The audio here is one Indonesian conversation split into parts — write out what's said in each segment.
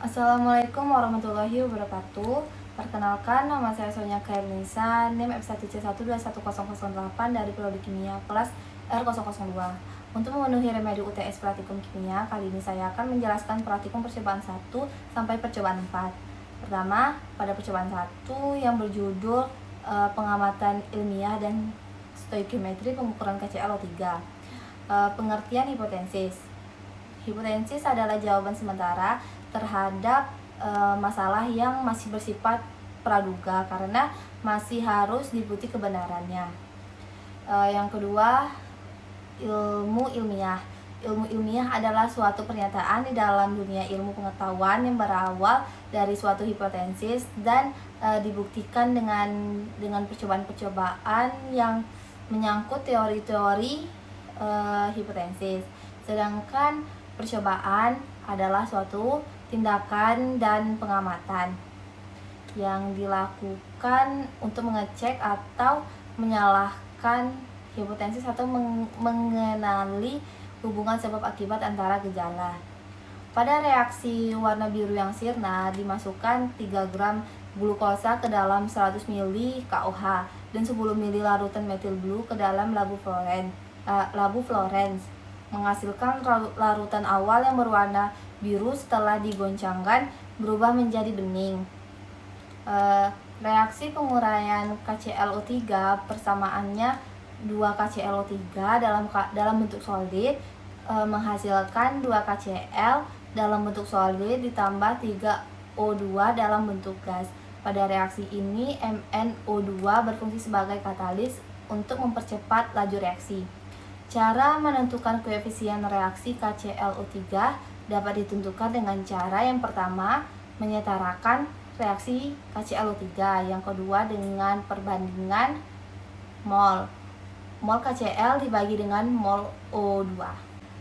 Assalamualaikum warahmatullahi wabarakatuh. Perkenalkan, nama saya Sonia Kairnisa, NIM F1C12108 dari Prodi Kimia kelas R002. Untuk memenuhi remedi UTS Praktikum Kimia, kali ini saya akan menjelaskan praktikum percobaan 1 sampai percobaan 4. Pertama, pada percobaan 1 yang berjudul pengamatan ilmiah dan stoikiometri pengukuran KClO3. Pengertian hipotesis. Hipotesis adalah jawaban sementara terhadap masalah yang masih bersifat praduga karena masih harus dibukti kebenarannya. Yang kedua, ilmu ilmiah. Ilmu ilmiah adalah suatu pernyataan di dalam dunia ilmu pengetahuan yang berawal dari suatu hipotesis dan dibuktikan dengan percobaan-percobaan yang menyangkut teori-teori hipotesis. Sedangkan percobaan adalah suatu tindakan dan pengamatan yang dilakukan untuk mengecek atau menyalahkan hipotesis atau mengenali hubungan sebab akibat antara gejala. Pada reaksi warna biru yang sirna, dimasukkan 3 gram glukosa ke dalam 100 ml KOH dan 10 ml larutan metil blue ke dalam labu Florence, menghasilkan larutan awal yang berwarna biru setelah digoncangkan berubah menjadi bening. Reaksi penguraian KClO3 persamaannya 2 KClO3 dalam bentuk solid menghasilkan 2 KCl dalam bentuk solid ditambah 3 O2 dalam bentuk gas. Pada reaksi ini MnO2 berfungsi sebagai katalis untuk mempercepat laju reaksi. Cara menentukan koefisien reaksi KClO3 dapat ditentukan dengan cara yang pertama menyetarakan reaksi KClO3, yang kedua dengan perbandingan mol KCl dibagi dengan mol O2.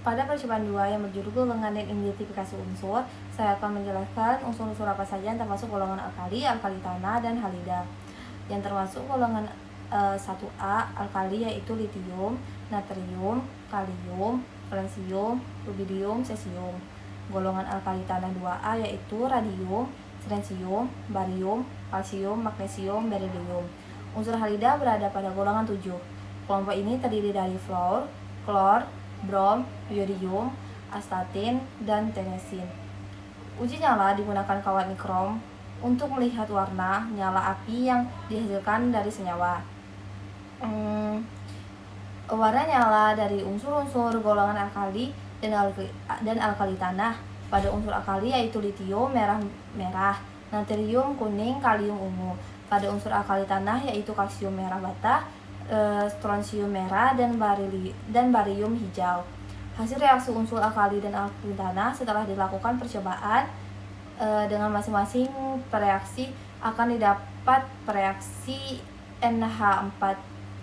Pada percobaan 2 yang berjudul golongan dan identifikasi unsur, saya akan menjelaskan unsur-unsur apa saja yang termasuk golongan alkali, alkali tanah, dan halida. Yang termasuk golongan 1A alkali yaitu litium, natrium, kalium, valensium, rubidium, cesium. Golongan alkali tanah 2A yaitu radium, strontium, barium, kalsium, magnesium, beryllium. Unsur halida berada pada golongan 7. Kelompok ini terdiri dari fluor, klor, brom, yodium, astatin, dan tennessine. Uji nyala digunakan kawat mikron untuk melihat warna nyala api yang dihasilkan dari senyawa. Warna nyala dari unsur-unsur golongan alkali dan alkali tanah. Pada unsur alkali yaitu litium merah, natrium kuning, kalium ungu. Pada unsur alkali tanah yaitu kalsium merah bata, strontium merah, dan barium hijau. Hasil reaksi unsur alkali dan alkali tanah setelah dilakukan percobaan dengan masing-masing reaksi akan didapat reaksi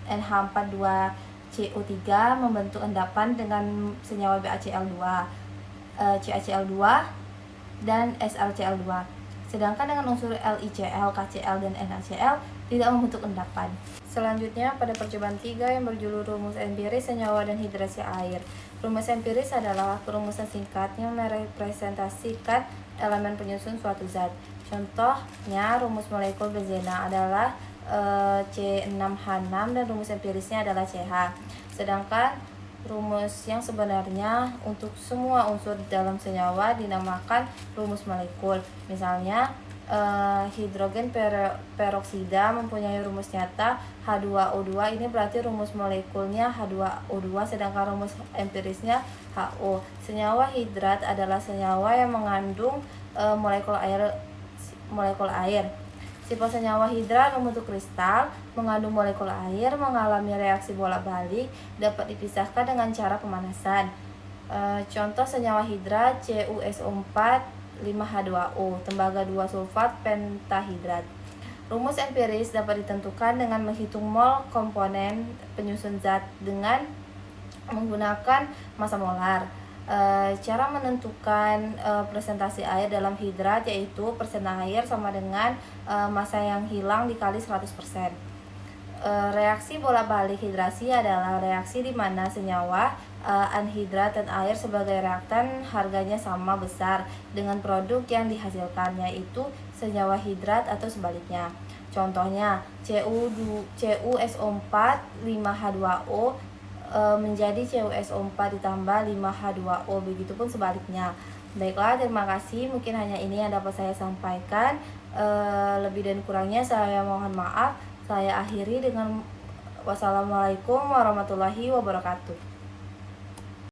NH42CO3 membentuk endapan dengan senyawa BaCl2, CaCl2, dan SlCl2. Sedangkan dengan unsur LiCl, KCl, dan NaCl tidak membentuk endapan. Selanjutnya pada percobaan 3 yang berjudul rumus empiris senyawa dan hidrasi air. Rumus empiris adalah perumusan singkat yang merepresentasikan elemen penyusun suatu zat. Contohnya rumus molekul benzena adalah C6H6 dan rumus empirisnya adalah CH. Sedangkan rumus yang sebenarnya untuk semua unsur dalam senyawa dinamakan rumus molekul. Misalnya hidrogen peroksida mempunyai rumus nyata H2O2, ini berarti rumus molekulnya H2O2, sedangkan rumus empirisnya HO. Senyawa hidrat adalah senyawa yang mengandung molekul air. Sifat senyawa hidrat membentuk kristal, mengandung molekul air, mengalami reaksi bolak-balik, dapat dipisahkan dengan cara pemanasan. Contoh senyawa hidrat CuSO4 5H2O, tembaga 2 sulfat pentahidrat. Rumus empiris dapat ditentukan dengan menghitung mol komponen penyusun zat dengan menggunakan massa molar. Cara menentukan presentasi air dalam hidrat yaitu persen air sama dengan massa yang hilang dikali 100%. Reaksi bolak-balik hidrasi adalah reaksi di mana senyawa anhidrat dan air sebagai reaktan harganya sama besar dengan produk yang dihasilkan, yaitu senyawa hidrat atau sebaliknya. Contohnya CuSO4 5H2O menjadi CuSO4 ditambah 5H2O, begitupun sebaliknya. Baiklah, terima kasih. Mungkin hanya ini yang dapat saya sampaikan. Lebih dan kurangnya saya mohon maaf. Saya akhiri dengan wassalamualaikum warahmatullahi wabarakatuh.